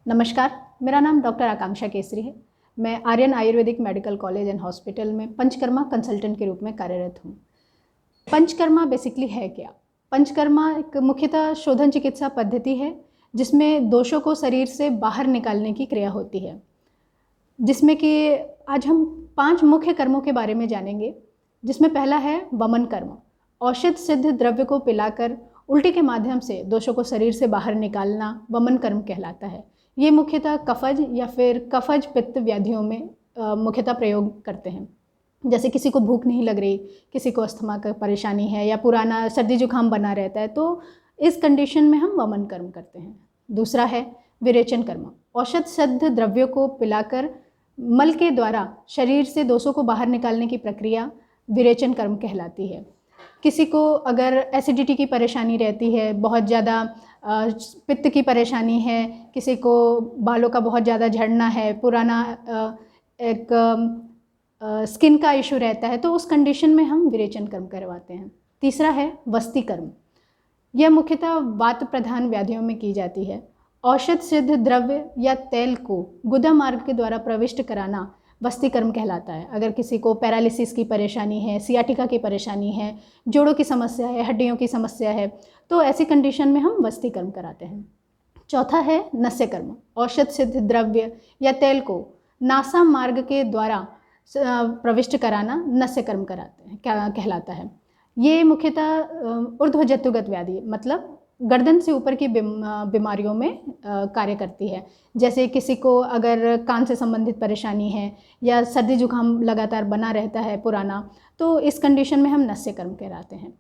नमस्कार, मेरा नाम डॉक्टर आकांक्षा केसरी है। मैं Aryan Ayurvedic medical college and hospital में पंचकर्मा कंसल्टेंट के रूप में कार्यरत हूँ। पंचकर्मा बेसिकली है क्या? पंचकर्मा एक मुख्यतः शोधन चिकित्सा पद्धति है जिसमें दोषों को शरीर से बाहर निकालने की क्रिया होती है, जिसमें कि आज हम 5 मुख्य कर्मों के बारे में जानेंगे। जिसमें पहला है वमन कर्म। औषध सिद्ध द्रव्य को पिलाकर उल्टी के माध्यम से दोषों को शरीर से बाहर निकालना वमन कर्म कहलाता है। ये मुख्यतः कफज या फिर कफज पित्त व्याधियों में मुख्यतः प्रयोग करते हैं। जैसे किसी को भूख नहीं लग रही, किसी को अस्थमा का परेशानी है या पुराना सर्दी जुकाम बना रहता है, तो इस कंडीशन में हम वमन कर्म करते हैं। दूसरा है विरेचन कर्म। औषध सिद्ध द्रव्यों को पिलाकर मल के द्वारा शरीर से दोषों को बाहर निकालने की प्रक्रिया विरेचन कर्म कहलाती है। किसी को अगर एसिडिटी की परेशानी रहती है, बहुत ज़्यादा पित्त की परेशानी है, किसी को बालों का बहुत ज़्यादा झड़ना है, पुराना एक स्किन का इशू रहता है, तो उस कंडीशन में हम विरेचन कर्म करवाते हैं। तीसरा है वस्ति कर्म। यह मुख्यतः वात प्रधान व्याधियों में की जाती है। औषध सिद्ध द्रव्य या तेल को गुदा मार्ग के द्वारा प्रविष्ट कराना वस्ति कर्म कहलाता है। अगर किसी को पैरालिसिस की परेशानी है, सियाटिका की परेशानी है, जोड़ों की समस्या है, हड्डियों की समस्या है, तो ऐसी कंडीशन में हम वस्ति कर्म कराते हैं। चौथा है नस्य कर्म। औषध सिद्ध द्रव्य या तेल को नासा मार्ग के द्वारा प्रविष्ट कराना नस्य कर्म कराते हैं कहलाता है। ये मुख्यतः ऊर्ध्वजत्तुगत व्याधि मतलब गर्दन से ऊपर की बीमारियों में कार्य करती है। जैसे किसी को अगर कान से संबंधित परेशानी है या सर्दी जुकाम लगातार बना रहता है पुराना, तो इस कंडीशन में हम नस्य कर्म कराते हैं।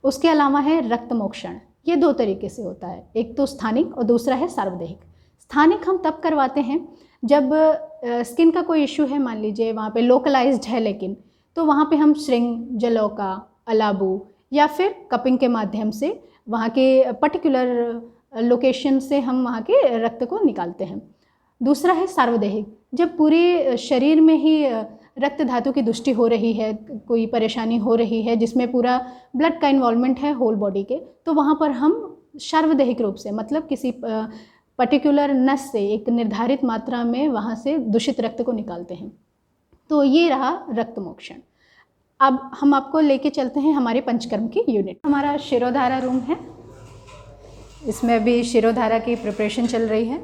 उसके अलावा है रक्त मोक्षण। ये 2 तरीके से होता है, एक तो स्थानिक और दूसरा है सार्वदेहिक। स्थानिक हम तब करवाते हैं जब स्किन का कोई इशू है, मान लीजिए वहाँ पे लोकलाइज्ड है, लेकिन तो वहाँ पे हम श्रिंग, जलौका, अलाबू या फिर कपिंग के माध्यम से वहाँ के पर्टिकुलर लोकेशन से हम वहाँ के रक्त को निकालते हैं। दूसरा है सार्वदेहिक। जब पूरे शरीर में ही रक्त धातु की दुष्टि हो रही है, कोई परेशानी हो रही है जिसमें पूरा ब्लड का इन्वॉल्वमेंट है होल बॉडी के, तो वहाँ पर हम सार्वदेहिक रूप से मतलब किसी पर्टिकुलर नस से एक निर्धारित मात्रा में वहाँ से दूषित रक्त को निकालते हैं। तो ये रहा रक्त मोक्षण। अब हम आपको लेके चलते हैं हमारे पंचकर्म की यूनिट। हमारा शिरोधारा रूम है, इसमें अभी शिरोधारा की प्रिपरेशन चल रही है।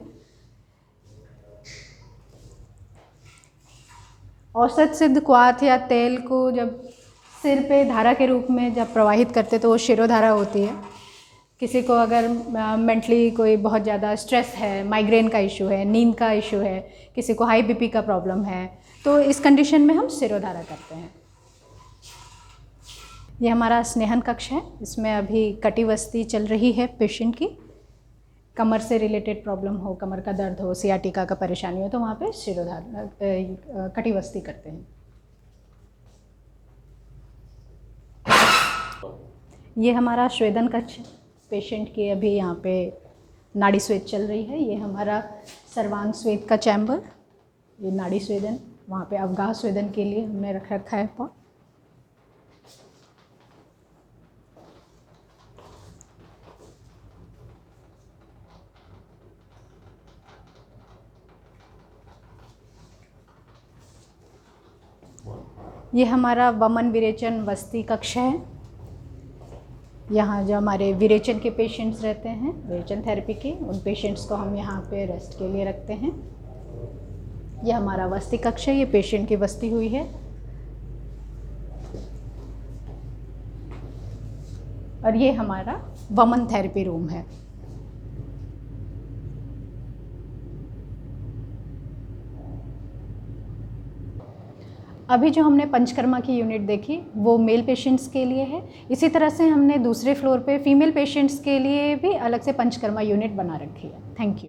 औषध सिद्ध क्वाथ या तेल को जब सिर पे धारा के रूप में जब प्रवाहित करते तो वो शिरोधारा होती है। किसी को अगर मेंटली कोई बहुत ज़्यादा स्ट्रेस है, माइग्रेन का इशू है, नींद का इशू है, किसी को हाई बीपी का प्रॉब्लम है, तो इस कंडीशन में हम शिरोधारा करते हैं। ये हमारा स्नेहन कक्ष है। इसमें अभी कटिवस्ती चल रही है पेशेंट की। कमर से रिलेटेड प्रॉब्लम हो, कमर का दर्द हो, सियाटिका का परेशानी हो, तो वहाँ पे शिरोधारा कटिवस्ती करते हैं। ये हमारा स्वेदन कक्ष है। पेशेंट की अभी यहाँ पे नाड़ी स्वेद चल रही है। ये हमारा सर्वांग स्वेद का चैम्बर, ये नाड़ी स्वेदन, वहाँ पे अवगाह स्वेदन के लिए हमने रखा है पॉट। ये हमारा वमन विरेचन वस्ती कक्ष है। यहाँ जो हमारे विरेचन के पेशेंट्स रहते हैं, विरेचन थेरेपी के, उन पेशेंट्स को हम यहाँ पे रेस्ट के लिए रखते हैं। ये हमारा वस्ती कक्ष है, ये पेशेंट की वस्ती हुई है। और ये हमारा वमन थेरेपी रूम है। अभी जो हमने पंचकर्मा की यूनिट देखी वो मेल पेशेंट्स के लिए है। इसी तरह से हमने दूसरे फ्लोर पे फीमेल पेशेंट्स के लिए भी अलग से पंचकर्मा यूनिट बना रखी है। Thank you.